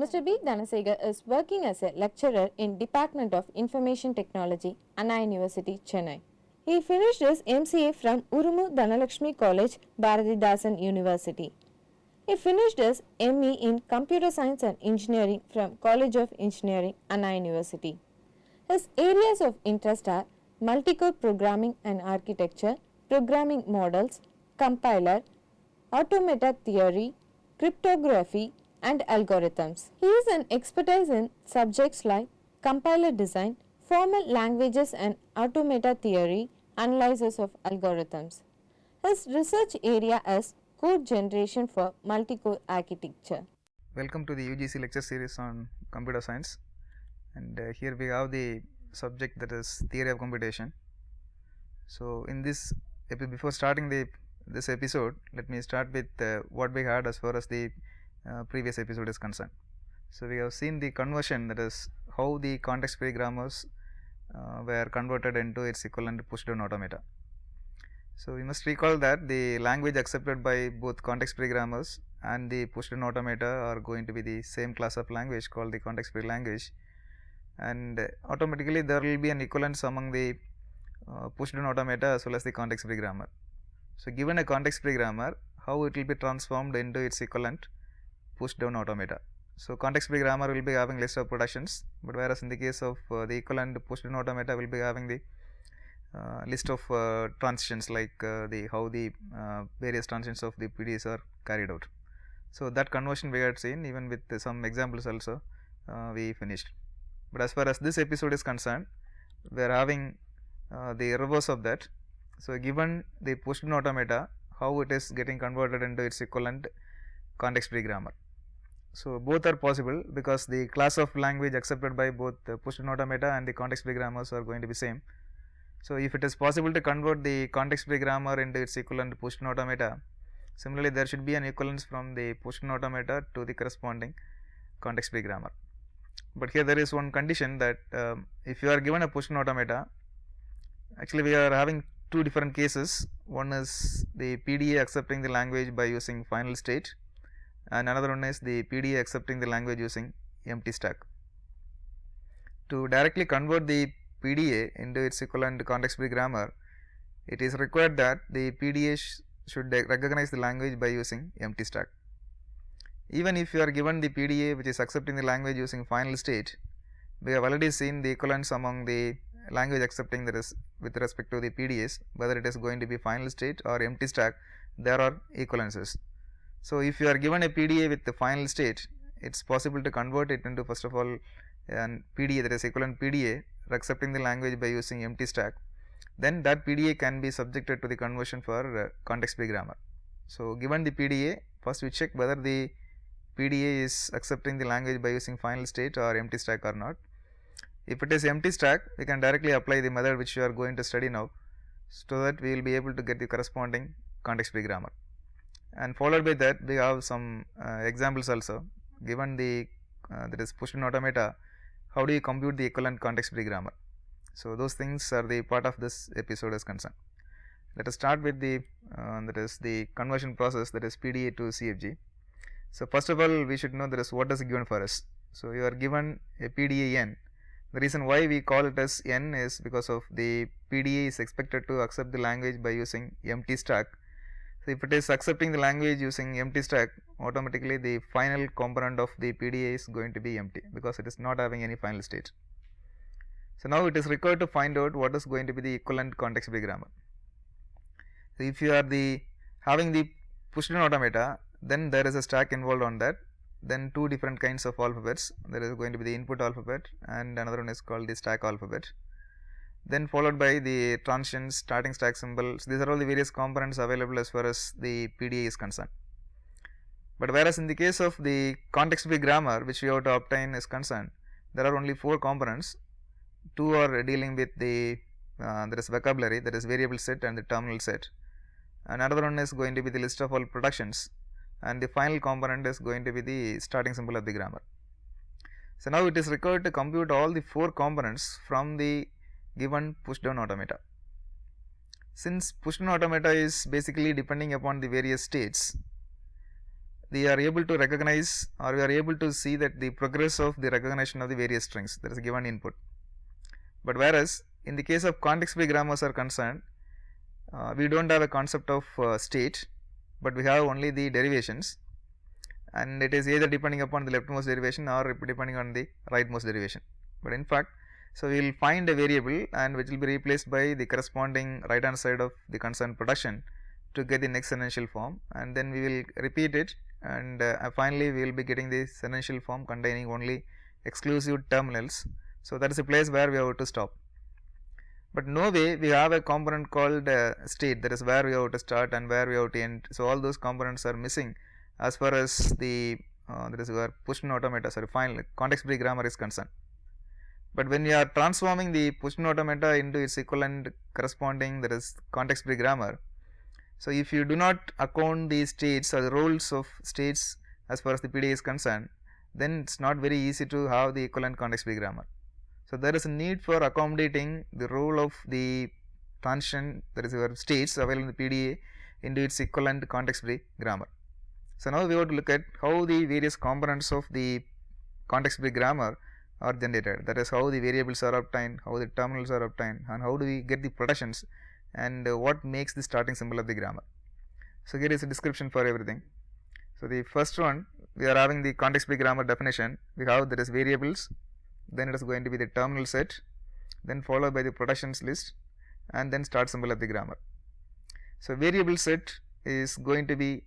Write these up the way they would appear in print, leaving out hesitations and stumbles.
Mr. B. Dhanasega is working as a lecturer in Department of Information Technology, Anna University, Chennai. He finished his MCA from Urumu Dhanalakshmi College, Bharatidasan University. He finished his ME in Computer Science and Engineering from College of Engineering, Anna University. His areas of interest are multi-core programming and architecture, programming models, compiler, automata theory, cryptography, and algorithms. He is an expert in subjects like compiler design, formal languages and automata theory, analysis of algorithms. His research area is code generation for multi-core architecture. Welcome to the UGC lecture series on computer science, and here we have the subject that is theory of computation. So in this before starting this episode, let me start with what we had as far as the previous episode is concerned. So we have seen the conversion, that is how the context free grammars were converted into its equivalent push down automata. So we must recall that the language accepted by both context free grammars and the push down automata are going to be the same class of language called the context free language, and automatically there will be an equivalence among the push down automata as well as the context free grammar. So given a context free grammar, how it will be transformed into its equivalent push down automata. So context free grammar will be having list of productions, but whereas in the case of the equivalent push down automata will be having the list of transitions, like how the various transitions of the PDAs are carried out. So that conversion we had seen, even with some examples also we finished. But as far as this episode is concerned, we are having the reverse of that. So given the push down automata, how it is getting converted into its equivalent context free grammar. So both are possible because the class of language accepted by both the push down automata and the context free grammars are going to be same. So if it is possible to convert the context free grammar into its equivalent push down automata, similarly there should be an equivalence from the push down automata to the corresponding context free grammar. But here there is one condition, that if you are given a push down automata, actually we are having two different cases. One is the PDA accepting the language by using final state, and another one is the PDA accepting the language using empty stack. To directly convert the PDA into its equivalent context free grammar, it is required that the PDA should recognize the language by using empty stack. Even if you are given the PDA which is accepting the language using final state, we have already seen the equivalence among the language accepting, that is with respect to the PDAs, whether it is going to be final state or empty stack, there are equivalences. So if you are given a PDA with the final state, it is possible to convert it into, first of all, an PDA, that is equivalent PDA accepting the language by using empty stack. Then that PDA can be subjected to the conversion for context free grammar. So given the PDA, first we check whether the PDA is accepting the language by using final state or empty stack or not. If it is empty stack, we can directly apply the method which we are going to study now, so that we will be able to get the corresponding context free grammar. And followed by that, we have some examples also. Given the that is push down automata, how do you compute the equivalent context free grammar? So those things are the part of this episode is concerned. Let us start with the that is the conversion process, that is PDA to CFG. So first of all, we should know that is what is given for us. So you are given a PDA n. The reason why we call it as n is because of the PDA is expected to accept the language by using empty stack. So if it is accepting the language using empty stack, automatically the final component of the PDA is going to be empty, because it is not having any final state. So now it is required to find out what is going to be the equivalent context free grammar. So if you are having the push down automata, then there is a stack involved on that. Then two different kinds of alphabets. There is going to be the input alphabet, and another one is called the stack alphabet. Then followed by the transitions, starting stack symbols. These are all the various components available as far as the PDA is concerned. But whereas in the case of the context free grammar which we have to obtain is concerned, there are only four components. Two are dealing with the there is vocabulary, that is variable set and the terminal set. Another one is going to be the list of all productions, and the final component is going to be the starting symbol of the grammar. So now it is required to compute all the four components from the given push down automata. Since push down automata is basically depending upon the various states, we are able to recognize, or we are able to see that the progress of the recognition of the various strings that is given input. But whereas in the case of context free grammars are concerned, we don't have a concept of state, but we have only the derivations, and it is either depending upon the leftmost derivation or depending on the rightmost derivation. But in fact, so we will find a variable and which will be replaced by the corresponding right hand side of the concerned production to get the next sequential form, and then we will repeat it, and finally we will be getting the sequential form containing only exclusive terminals. So that is a place where we have to stop. But no way we have a component called state, that is where we have to start and where we have to end. So all those components are missing as far as the that is where push-in automata, sorry, final context free grammar is concerned. But when you are transforming the push-in automata into its equivalent corresponding, that is context free grammar, so if you do not account the states or the roles of states as far as the PDA is concerned, then it's not very easy to have the equivalent context free grammar. So there is a need for accommodating the role of the transition, that is your states available in the PDA, into its equivalent context free grammar. So now we have to look at how the various components of the context free grammar are generated, that is how the variables are obtained, how the terminals are obtained, and how do we get the protections, and what makes the starting symbol of the grammar. So here is a description for everything. So the first one, we are having the context free grammar definition. We have there is variables, then it is going to be the terminal set, then followed by the protections list, and then start symbol of the grammar. So variable set is going to be,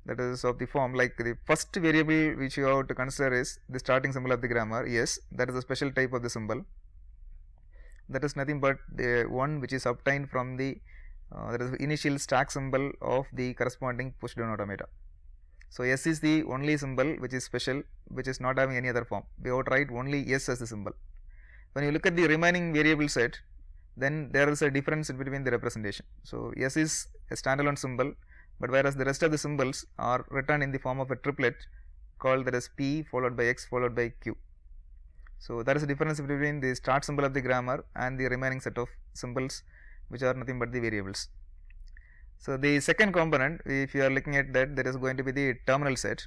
that is of the form like the first variable which you have to consider is the starting symbol of the grammar. Yes, that is a special type of the symbol. That is nothing but the one which is obtained from the that is the initial stack symbol of the corresponding push down automata. So S is the only symbol which is special, which is not having any other form. We have to write only S as the symbol. When you look at the remaining variable set, then there is a difference between the representation. So S is a standalone symbol, but whereas the rest of the symbols are written in the form of a triplet called that is P followed by X followed by Q. So there is a difference between the start symbol of the grammar and the remaining set of symbols which are nothing but the variables. So the second component, if you are looking at that, there is going to be the terminal set.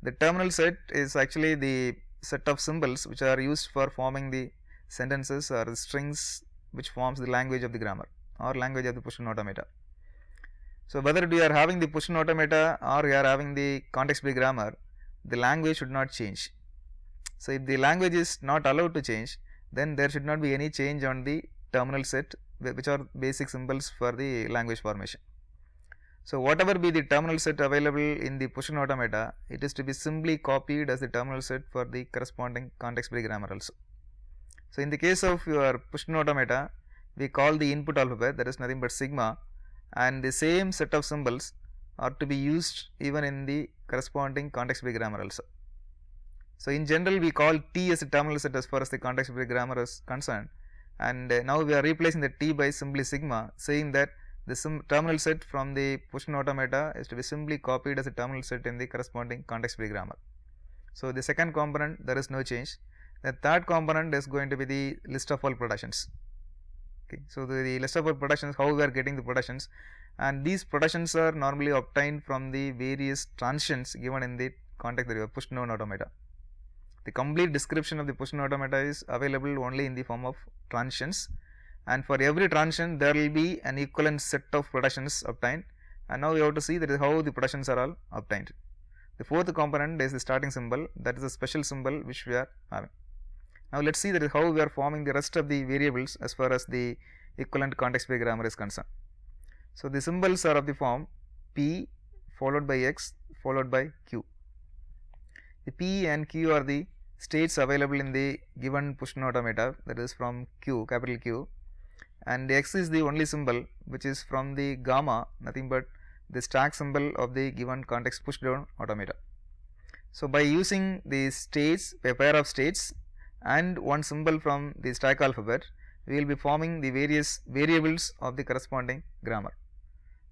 The terminal set is actually the set of symbols which are used for forming the sentences or the strings which forms the language of the grammar or language of the push-in automata. So whether you are having the push-in automata or you are having the context free grammar, the language should not change. So if the language is not allowed to change, then there should not be any change on the terminal set, which are basic symbols for the language formation. So whatever be the terminal set available in the push-in automata, it is to be simply copied as the terminal set for the corresponding context free grammar also. So in the case of your push-in automata, we call the input alphabet, that is nothing but sigma, and the same set of symbols are to be used even in the corresponding context free grammar also. So in general we call T as a terminal set as far as the context free grammar is concerned, and now we are replacing the T by simply sigma, saying that the terminal set from the push-in automata is to be simply copied as a terminal set in the corresponding context free grammar. So the second component, there is no change. The third component is going to be the list of all productions. Okay. So the list of all productions, how we are getting the productions, and these productions are normally obtained from the various transitions given in the context of push-in automata. The complete description of the push-in automata is available only in the form of transitions, and for every transition there will be an equivalent set of productions obtained, and now we have to see that is how the productions are all obtained. The fourth component is the starting symbol, that is a special symbol which we are having. Now let us see that is how we are forming the rest of the variables as far as the equivalent context free grammar is concerned. So the symbols are of the form P followed by X followed by Q. The P and Q are the states available in the given push-in automata, that is from Q, capital Q, and X is the only symbol which is from the gamma, nothing but the stack symbol of the given context push down automata. So by using the states, a pair of states and one symbol from the stack alphabet, we will be forming the various variables of the corresponding grammar.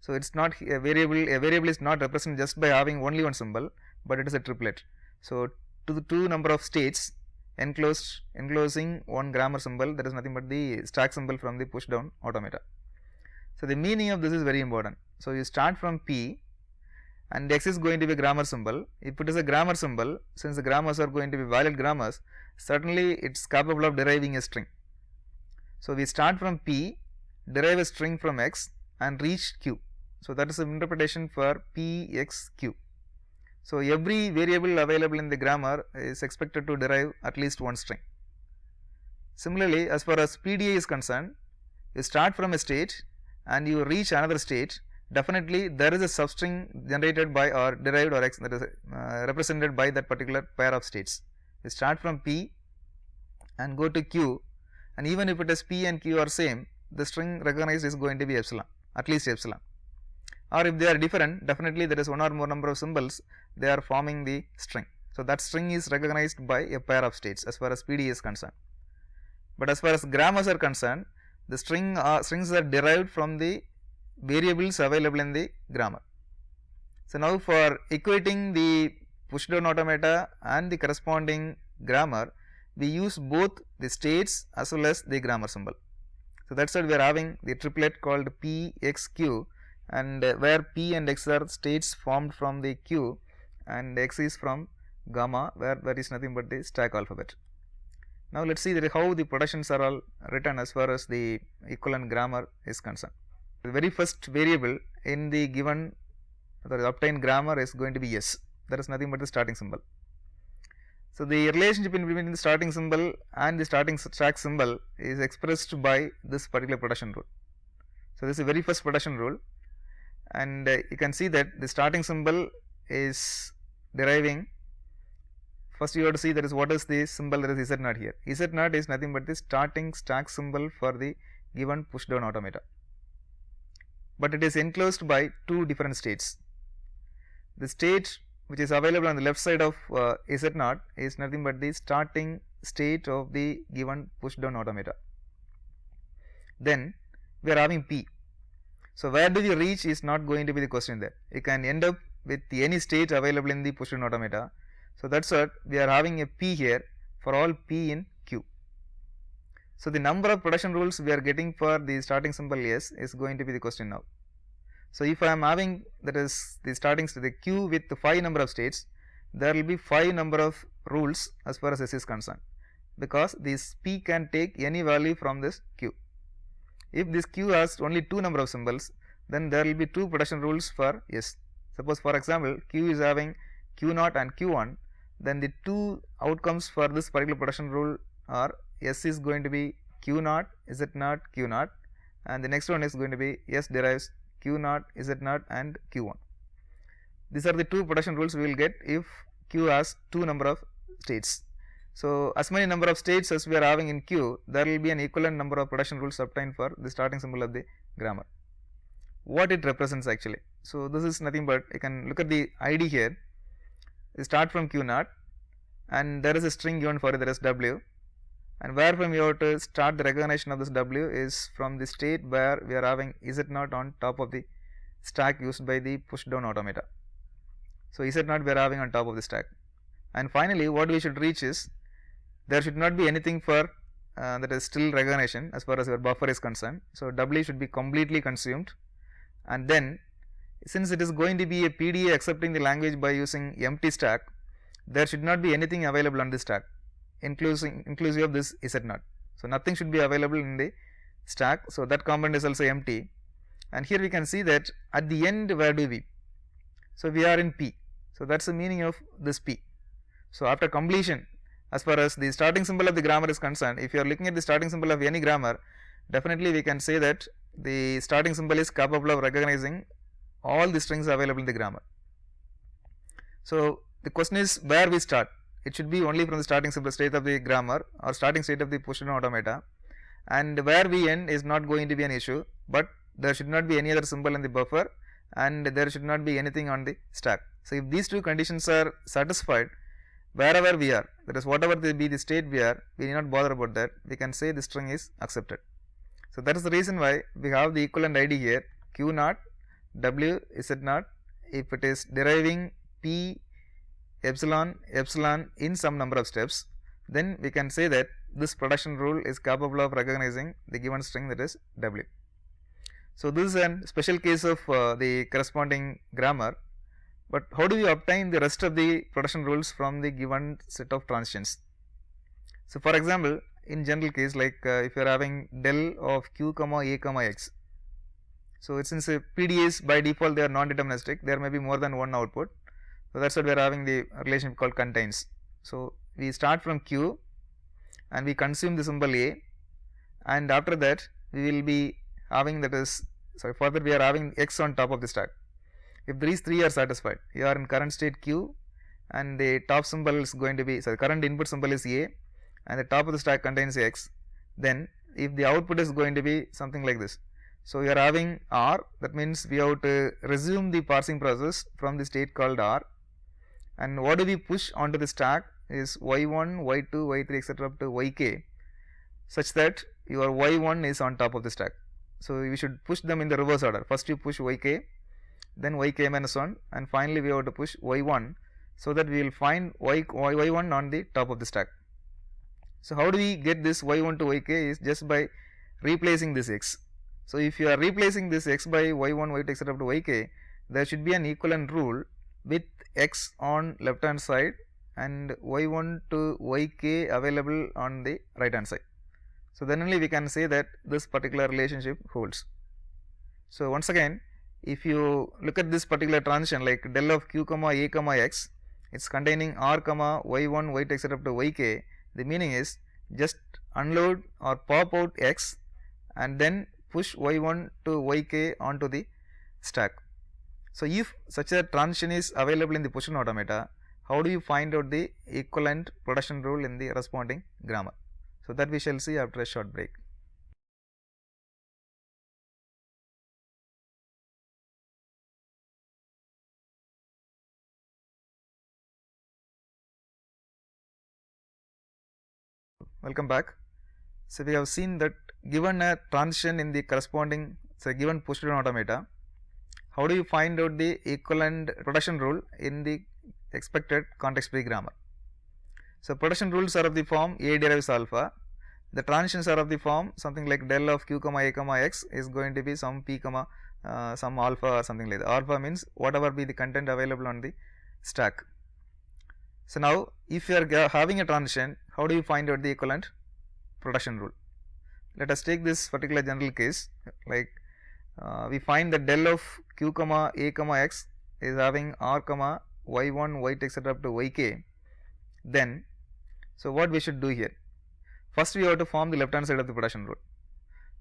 So it's not a variable is not represented just by having only one symbol, but it is a triplet. So to the two number of states enclosing one grammar symbol, that is nothing but the stack symbol from the push down automata. So the meaning of this is very important. So you start from P, and x is going to be grammar symbol. If it is a grammar symbol, since the grammars are going to be valid grammars, certainly it is capable of deriving a string. So, we start from p, derive a string from x and reach q. So, that is the interpretation for p x q. So, every variable available in the grammar is expected to derive at least one string. Similarly, as far as PDA is concerned, you start from a state and you reach another state, definitely there is a substring generated by or derived or that is represented by that particular pair of states. You start from p and go to q, and even if it is p and q are same, the string recognized is going to be epsilon, at least epsilon. Or if they are different, definitely there is one or more number of symbols, they are forming the string. So, that string is recognized by a pair of states as far as PDA is concerned. But as far as grammars are concerned, the strings are derived from the variables available in the grammar. So, now for equating the push down automata and the corresponding grammar, we use both the states as well as the grammar symbol. So, that is why we are having the triplet called p, x, q, and where p and x are states formed from the q and x is from gamma, where there is nothing but the stack alphabet. Now, let us see that how the productions are all written as far as the equivalent grammar is concerned. The very first variable in the given the obtained grammar is going to be s, that is nothing but the starting symbol. So, the relationship in between the starting symbol and the starting stack symbol is expressed by this particular production rule. So, this is the very first production rule, and you can see that the starting symbol is deriving. First, you have to see that is what is the symbol, that is z naught here. Z naught is nothing but the starting stack symbol for the given push down automata, but it is enclosed by two different states. The state which is available on the left side of z naught is nothing but the starting state of the given push down automata. Then we are having p. So, where do we reach is not going to be the question there. You can end up with any state available in the push down automata. So, that is what we are having a p here for all p in q. So, the number of production rules we are getting for the starting symbol s is going to be the question now. So, if I am having that is the starting to the q with the 5 number of states, there will be 5 number of rules as far as s is concerned, because this p can take any value from this q. If this q has only 2 number of symbols, then there will be 2 production rules for s. Suppose for example, q is having q0 and q1, then the 2 outcomes for this particular production rule are s is going to be q0, z0, q0, and the next one is going to be s derives q0, z0 and q1. These are the 2 production rules we will get if q has 2 number of states. So, as many number of states as we are having in q, there will be an equivalent number of production rules obtained for the starting symbol of the grammar. What it represents actually? So, this is nothing but you can look at the ID here. You start from q0 and there is a string given for it, that is w, and where from you have to start the recognition of this w is from the state where we are having z0 on top of the stack used by the push down automata. So, z0 we are having on top of the stack, and finally what we should reach is there should not be anything for that is still recognition as far as your buffer is concerned. So, w should be completely consumed, and then since it is going to be a PDA accepting the language by using empty stack, there should not be anything available on this stack inclusive of this z0. So, nothing should be available in the stack. So, that component is also empty, and here we can see that at the end where do we? So, we are in p. So, that is the meaning of this p. So, after completion, as far as the starting symbol of the grammar is concerned, if you are looking at the starting symbol of any grammar, definitely we can say that the starting symbol is capable of recognizing all the strings available in the grammar. So, the question is where we start. It should be only from the starting symbol state of the grammar or starting state of the push down automata, and where we end is not going to be an issue, but there should not be any other symbol in the buffer and there should not be anything on the stack. So, if these 2 conditions are satisfied, wherever we are, that is whatever be the state we are, we need not bother about that, we can say the string is accepted. So, that is the reason why we have the equivalent ID here q0, w, z0. If it is deriving p epsilon in some number of steps, then we can say that this production rule is capable of recognizing the given string, that is w. So, this is a special case of the corresponding grammar, But how do we obtain the rest of the production rules from the given set of transitions? So for example, in general case, like if you are having del of q comma a comma x, so since PDAs by default they are non-deterministic, there may be more than one output. So that's what we are having the relationship called contains. So we start from q and we consume the symbol a, and after that we will be having, that is, sorry, further we are having x on top of the stack. If these three are satisfied, you are in current state q and the top symbol is going to be, sorry, current input symbol is a and the top of the stack contains x, then if the output is going to be something like this. So you are having r, that means we have to resume the parsing process from the state called r, and what do we push onto the stack is y1, y2, y3 etc. up to yk, such that your y1 is on top of the stack. So we should push them in the reverse order. First you push yk, then yk minus 1, and finally we have to push y1, so that we will find y1 on the top of the stack. So how do we get this y1 to yk is just by replacing this x. So if you are replacing this x by y1, y2 etc. up to yk, there should be an equivalent rule with x on left hand side and y1 to yk available on the right hand side. So then only we can say that this particular relationship holds. So once again, if you look at this particular transition like del of q comma a comma x, it's containing r comma y1, y2 etc. up to yk, the meaning is just unload or pop out x and then push y1 to yk onto the stack. So if such a transition is available in the position automata, how do you find out the equivalent production rule in the corresponding grammar? So that we shall see after a short break. Welcome back. So we have seen that given a transition in the corresponding, given position automata, how do you find out the equivalent production rule in the expected context free grammar? So production rules are of the form a derives alpha, the transitions are of the form something like del of q comma a comma x is going to be some p comma some alpha or something like that. Alpha means whatever be the content available on the stack. So now if you are having a transition, how do you find out the equivalent production rule? Let us take this particular general case, like we find that del of q comma a comma x is having r comma y1, y2 etc. up to yk. Then so what we should do here? First we have to form the left hand side of the production rule.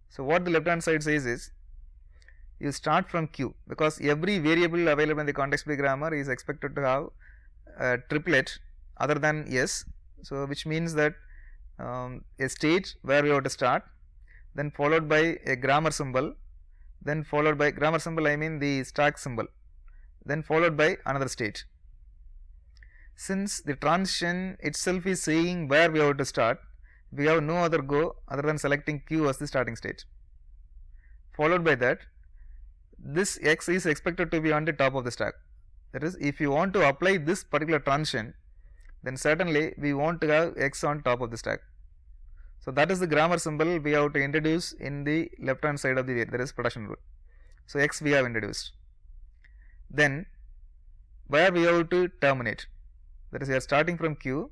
So what the left hand side says is, you start from q, because every variable available in the context free grammar is expected to have a triplet other than s. So which means that a state where we have to start, then followed by a grammar symbol, then followed by grammar symbol, I mean the stack symbol, then followed by another state. Since the transition itself is saying where we have to start, we have no other go other than selecting q as the starting state. Followed by that, this x is expected to be on the top of the stack. That is, if you want to apply this particular transition, then certainly we want to have x on top of the stack. So that is the grammar symbol we have to introduce in the left hand side of the way, that is production rule. So x we have introduced. Then where we have to terminate, that is, we are starting from q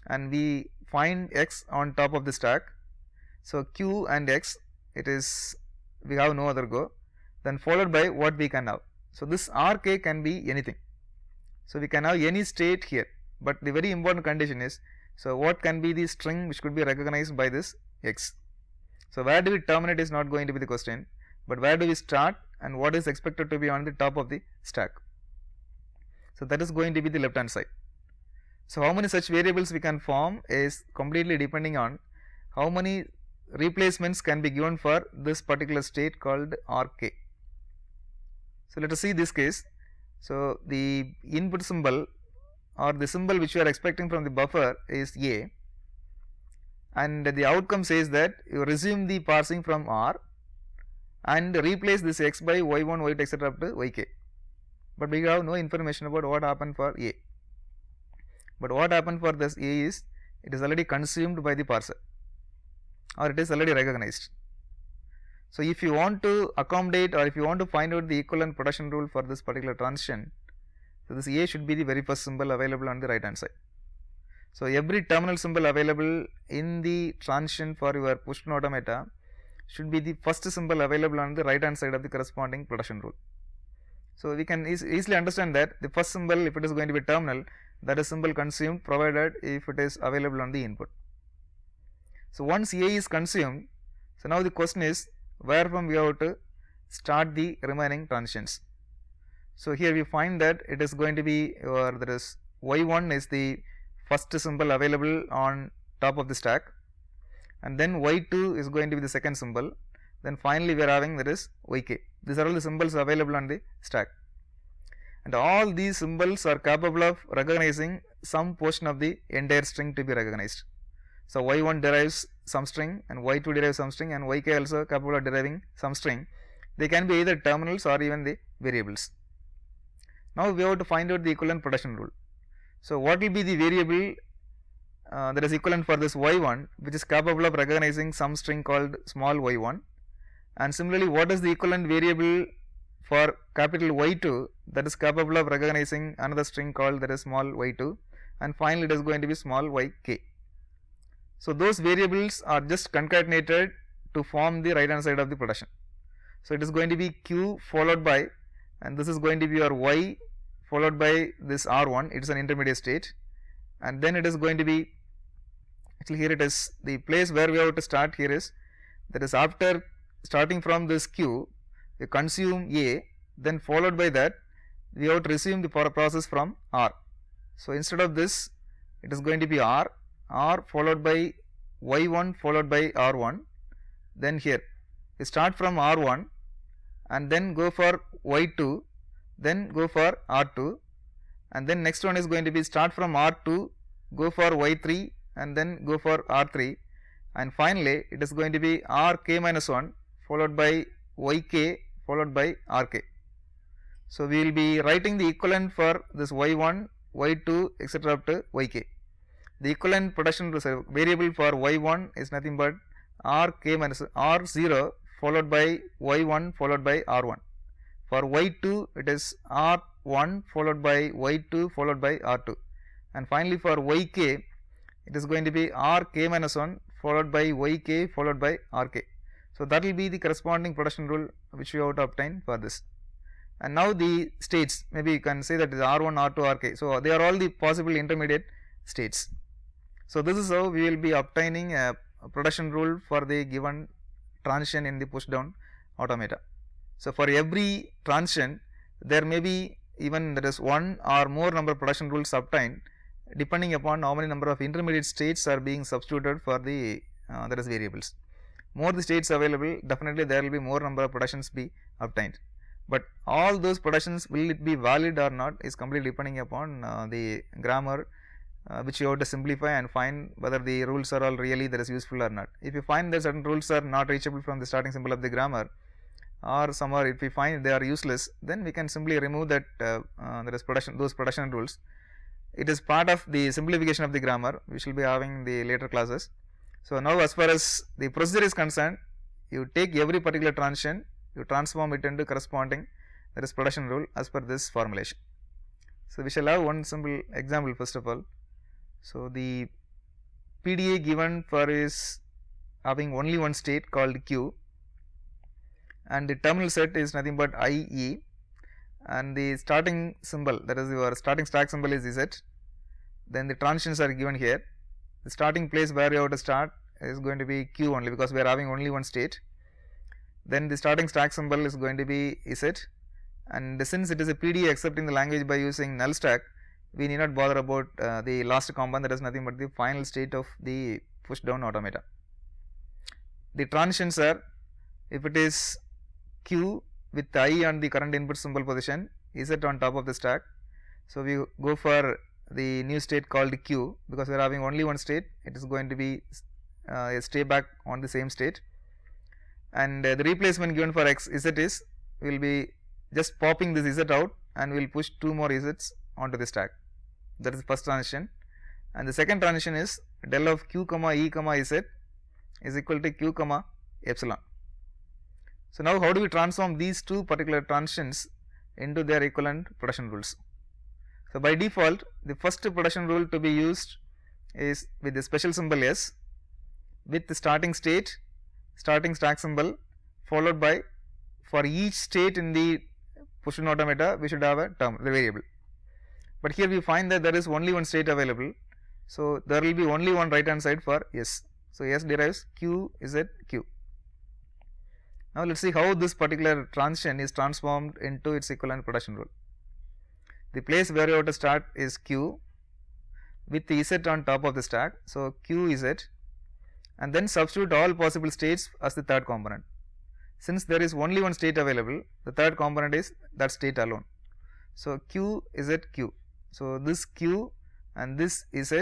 and we find x on top of the stack. So q and x, it is, we have no other go, then followed by what we can have. So this rk can be anything. So we can have any state here, but the very important condition is, so what can be the string which could be recognized by this x. So where do we terminate is not going to be the question, but where do we start and what is expected to be on the top of the stack. So that is going to be the left hand side. So how many such variables we can form is completely depending on how many replacements can be given for this particular state called rk. So let us see this case. So the input symbol or the symbol which you are expecting from the buffer is a, and the outcome says that you resume the parsing from r and replace this x by y1, y2 etc. up to yk. But we have no information about what happened for a. But what happened for this a is, it is already consumed by the parser or it is already recognized. So if you want to accommodate or if you want to find out the equivalent production rule for this particular transition, So, this A should be the very first symbol available on the right hand side. So, every terminal symbol available in the transition for your push button automata should be the first symbol available on the right hand side of the corresponding production rule. So, we can easily understand that the first symbol, if it is going to be terminal, that is symbol consumed provided if it is available on the input. So, once A is consumed, so now the question is where from we have to start the remaining transitions. So, here we find that it is going to be there is y1 is the first symbol available on top of the stack, and then y2 is going to be the second symbol, then finally we are having that is yk. These are all the symbols available on the stack, and all these symbols are capable of recognizing some portion of the entire string to be recognized. So, y1 derives some string and y2 derives some string and yk also capable of deriving some string. They can be either terminals or even the variables. Now, we have to find out the equivalent production rule. So, what will be the variable that is equivalent for this y1, which is capable of recognizing some string called small y1, and similarly what is the equivalent variable for capital Y2 that is capable of recognizing another string called that is small y2, and finally it is going to be small yk. So, those variables are just concatenated to form the right hand side of the production. So, it is going to be q followed by, and this is going to be your y followed by this r1, it is an intermediate state, and then it is going to be, actually here it is the place where we have to start here is, that is after starting from this q we consume A, then followed by that we have to resume the process from R. So, instead of this it is going to be R followed by y1 followed by r1, then here we start from r1 and then go for y2, then go for r2, and then next one is going to be start from r2, go for y3 and then go for r3, and finally it is going to be rk minus 1 followed by yk followed by rk. So, we will be writing the equivalent for this y1, y2 etc. up to yk. The equivalent production variable for y1 is nothing but rk minus r0 followed by y1 followed by r1. For y2 it is r1 followed by y2 followed by r2, and finally for yk it is going to be rk minus 1 followed by yk followed by rk. So, that will be the corresponding production rule which we have to obtain for this. And now the states, maybe you can say that is r1, r2, rk. So, they are all the possible intermediate states. So, this is how we will be obtaining a production rule for the given transition in the push down automata. So, for every transition there may be even there is one or more number of production rules obtained depending upon how many number of intermediate states are being substituted for the that is variables. More the states available, definitely there will be more number of productions be obtained, but all those productions, will it be valid or not is completely depending upon the grammar which you have to simplify and find whether the rules are all really that is useful or not. If you find that certain rules are not reachable from the starting symbol of the grammar, or somewhere if we find they are useless, then we can simply remove that that is those production rules. It is part of the simplification of the grammar, we shall be having in the later classes. So, now as far as the procedure is concerned, you take every particular transition, you transform it into corresponding that is production rule as per this formulation. So, we shall have one simple example first of all. So, the PDA given for is having only one state called Q, and the terminal set is nothing but IE, and the starting symbol, that is your starting stack symbol is Z. Then the transitions are given here. The starting place where you have to start is going to be Q only, because we are having only one state. Then the starting stack symbol is going to be Z, and since it is a PDA accepting the language by using null stack, we need not bother about the last component, that is nothing but the final state of the push down automata. The transitions are, if it is Q with I on the current input symbol position, Z on top of the stack. So, we go for the new state called Q, because we are having only one state, it is going to be stay back on the same state, and the replacement given for X Z is, we will be just popping this Z out and we will push two more Z's onto the stack. That is the first transition, and the second transition is del of Q comma E comma Z is equal to Q comma epsilon. So, now how do we transform these two particular transitions into their equivalent production rules? So by default, the first production rule to be used is with the special symbol S, with the starting state, starting stack symbol, followed by, for each state in the push to automata, we should have a term, the variable. But here we find that there is only one state available, so there will be only one right hand side for S. So S derives Q Z Q. Now let us see how this particular transition is transformed into its equivalent production rule. The place where you have to start is Q with the Z on top of the stack, so Q Z, and then substitute all possible states as the third component. Since there is only one state available, the third component is that state alone. So Q Z Q. So this Q and this Z,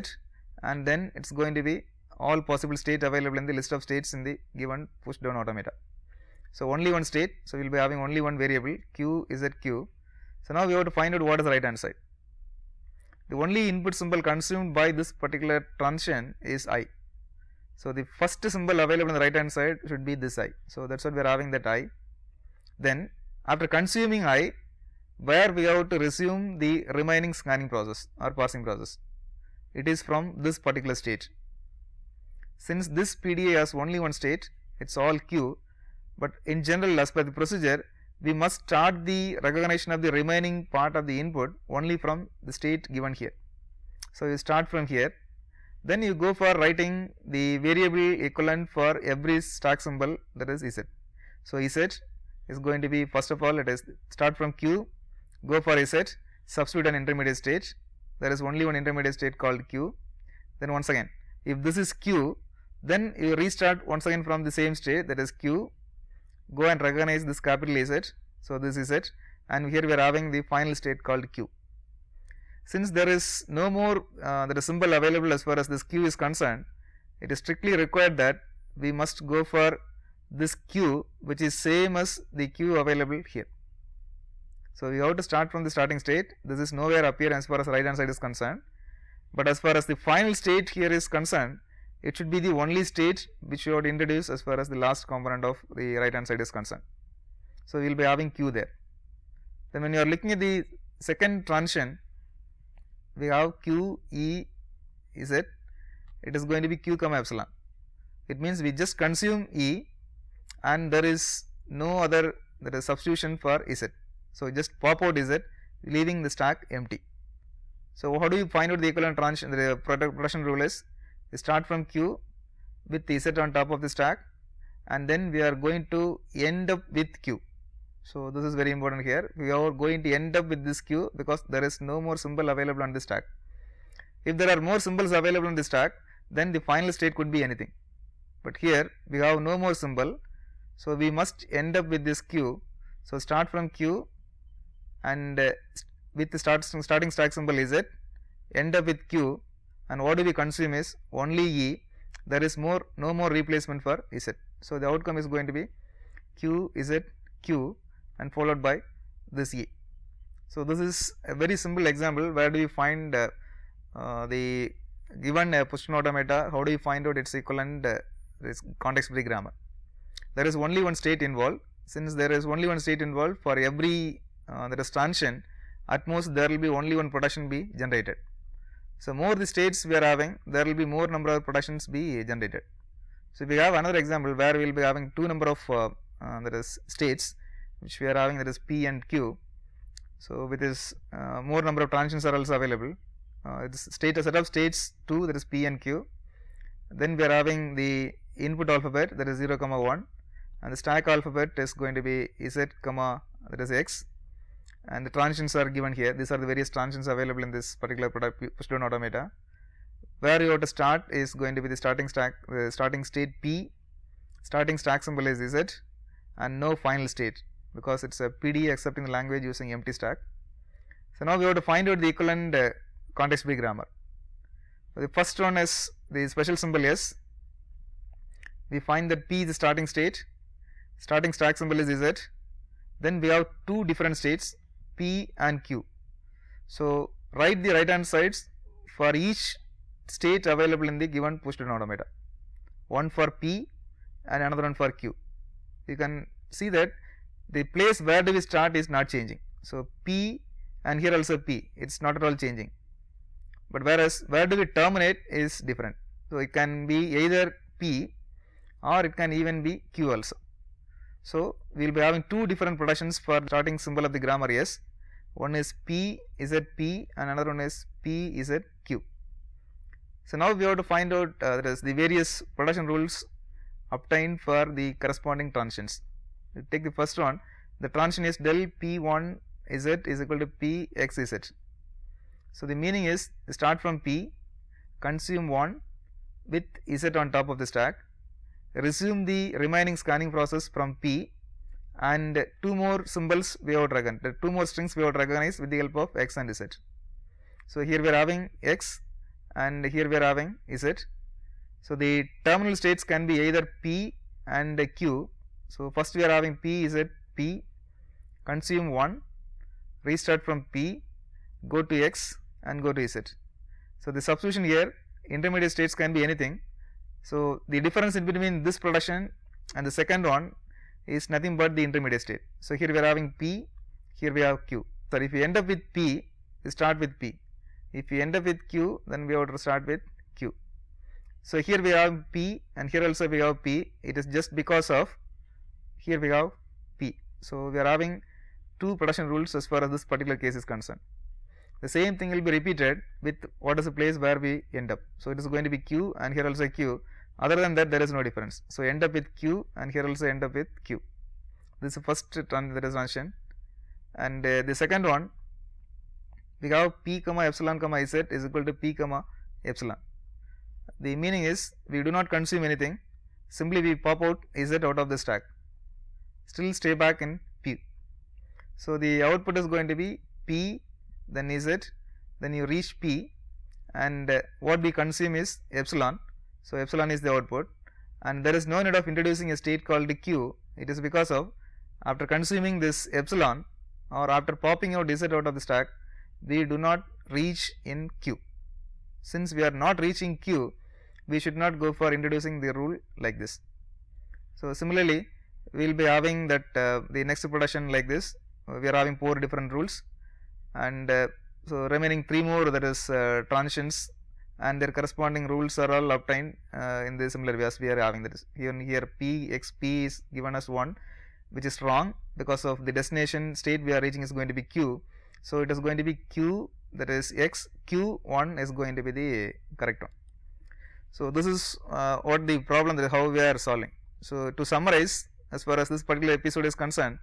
and then it is going to be all possible state available in the list of states in the given push down automata. So only one state, so we will be having only one variable Q Z Q. So now we have to find out what is the right hand side. The only input symbol consumed by this particular transition is I. So the first symbol available on the right hand side should be this I. So that's what we are having, that I. Then after consuming I, where we have to resume the remaining scanning process or parsing process, it is from this particular state. Since this PDA has only one state, it is all Q, but in general as per the procedure, we must start the recognition of the remaining part of the input only from the state given here. So you start from here, then you go for writing the variable equivalent for every stack symbol, that is Z. So Z is going to be, first of all, let us start from Q, go for Z, substitute an intermediate state, there is only one intermediate state called Q. Then once again, if this is Q, then you restart once again from the same state, that is Q, go and recognize this capital Z, so this is it, and here we are having the final state called Q. Since there is no more there is symbol available as far as this Q is concerned, it is strictly required that we must go for this Q which is same as the Q available here. So we have to start from the starting state, this is nowhere appear as far as right hand side is concerned, but as far as the final state here is concerned, it should be the only state which you have to introduce as far as the last component of the right hand side is concerned. So we will be having Q there. Then when you are looking at the second transition, we have Q E Z, it is going to be Q comma epsilon. It means we just consume E and there is no other, there is substitution for Z. So just pop out Z, leaving the stack empty. So how do you find out the equivalent transition? The production rule is, we start from Q with the Z on top of the stack, and then we are going to end up with Q. So this is very important here, we are going to end up with this Q because there is no more symbol available on the stack. If there are more symbols available on the stack, then the final state could be anything, but here we have no more symbol, so we must end up with this Q. So start from Q and with the starting stack symbol Z, end up with Q, and what do we consume is only E, there is no more replacement for Z. So the outcome is going to be Q Z Q and followed by this E. So this is a very simple example where do you find the given push automata, how do you find out its equivalent this context free grammar. There is only one state involved. Since there is only one state involved, for every there is transition, at most there will be only one production be generated. So more the states we are having, there will be more number of productions be generated. So we have another example where we will be having two number of there is states which we are having, that is P and Q. So with this more number of transitions are also available. This state, a set of states 2, that is P and Q. Then we are having the input alphabet, that is 0, 1, and the stack alphabet is going to be Z, that is X, and the transitions are given here. These are the various transitions available in this particular push down automata. Where you have to start is going to be the starting stack, starting state P, starting stack symbol is Z, and no final state because it is a PDA accepting the language using empty stack. So now we have to find out the equivalent context free grammar. So the first one is the special symbol S. We find that P is the starting state, starting stack symbol is Z. Then we have two different states P and Q. So write the right hand sides for each state available in the given push down automata, one for P and another one for Q. You can see that the place where do we start is not changing. So P and here also P, it's not at all changing. But whereas where do we terminate is different. So it can be either P or it can even be Q also. So we will be having two different productions for starting symbol of the grammar S. One is P is at P and another one is P is at Q. So now we have to find out that is the various production rules obtained for the corresponding transitions. We take the first one. The transition is del P1 Z is equal to P X Z. So the meaning is start from P, consume 1 with Z on top of the stack, resume the remaining scanning process from P, and two more symbols we have to recognize, the two more strings we have to recognize with the help of X and Z. So here we are having X and here we are having Z. So the terminal states can be either P and Q. So first we are having P is at P, consume 1, restart from P, go to X and go to Z. So the substitution here, intermediate states can be anything. So the difference in between this production and the second one is nothing but the intermediate state. So here we are having P, here we have Q. So if we end up with P, we start with P. If we end up with Q, then we have to start with Q. So here we have P and here also we have P. It is just because of here we have P. So we are having two production rules as far as this particular case is concerned. The same thing will be repeated with what is the place where we end up. So it is going to be Q and here also Q. Other than that, there is no difference. So end up with Q and here also end up with Q. This is the first transition. And the second one, we have P comma epsilon comma Z is equal to P comma epsilon. The meaning is we do not consume anything, simply we pop out Z out of the stack, still stay back in P. So the output is going to be P, then Z, then you reach P, and what we consume is epsilon. So epsilon is the output, and there is no need of introducing a state called Q. It is because of after consuming this epsilon or after popping out Z out of the stack, we do not reach in Q. Since we are not reaching Q, we should not go for introducing the rule like this. So similarly, we will be having that the next production like this. We are having 4 different rules, and so remaining 3 more, that is transitions, and their corresponding rules are all obtained in the similar way as we are having that. Even here P X P is given as 1, which is wrong because of the destination state we are reaching is going to be Q. So it is going to be Q, that is X, Q1 is going to be the correct one. So this is what the problem, that how we are solving. So to summarize, as far as this particular episode is concerned,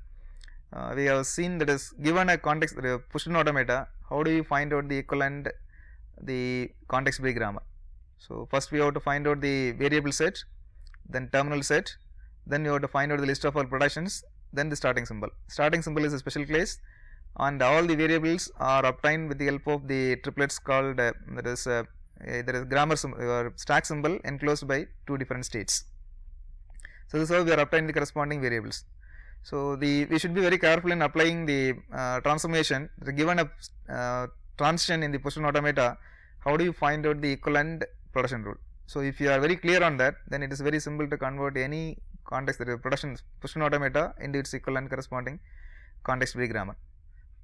we have seen that is given a context push-in automata, how do you find out the equivalent, the context free grammar. So first we have to find out the variable set, then terminal set, then you have to find out the list of all productions, then the starting symbol. Starting symbol is a special case, and all the variables are obtained with the help of the triplets called there is grammar or stack symbol enclosed by 2 different states. So this is how we are obtaining the corresponding variables. So we should be very careful in applying the transformation. Given a transition in the push-in automata, how do you find out the equivalent production rule? So if you are very clear on that, then it is very simple to convert any context, that is production push-in automata, into its equivalent corresponding context free grammar.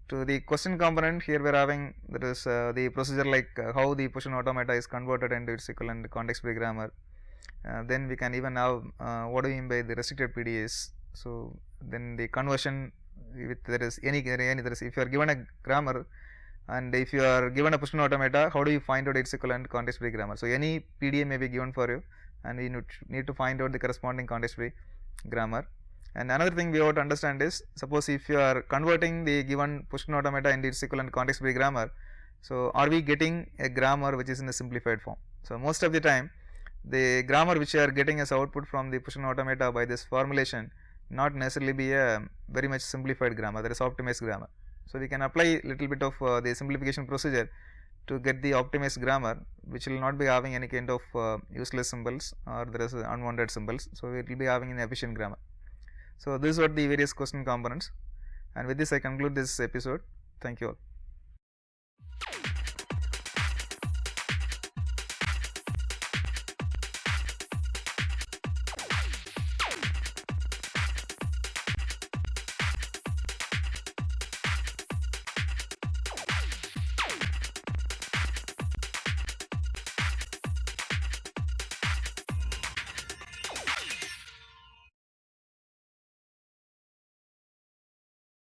To the question component, here we are having that is the procedure like how the push-in automata is converted into its equivalent context free grammar. Then we can even have what do you mean by the restricted PDAs. So then the conversion with there is any there is, if you are given a grammar and if you are given a push-in automata, how do you find out its equivalent context free grammar? So any PDA may be given for you, and we need to find out the corresponding context free grammar. And another thing we have to understand is, suppose if you are converting the given push-in automata into its equivalent context free grammar, so are we getting a grammar which is in a simplified form? So most of the time, the grammar which you are getting as output from the push-in automata by this formulation not necessarily be a very much simplified grammar, that is optimized grammar. So we can apply little bit of the simplification procedure to get the optimized grammar, which will not be having any kind of useless symbols or there is unwanted symbols. So it will be having an efficient grammar. So these are the various question components, and with this I conclude this episode. Thank you all.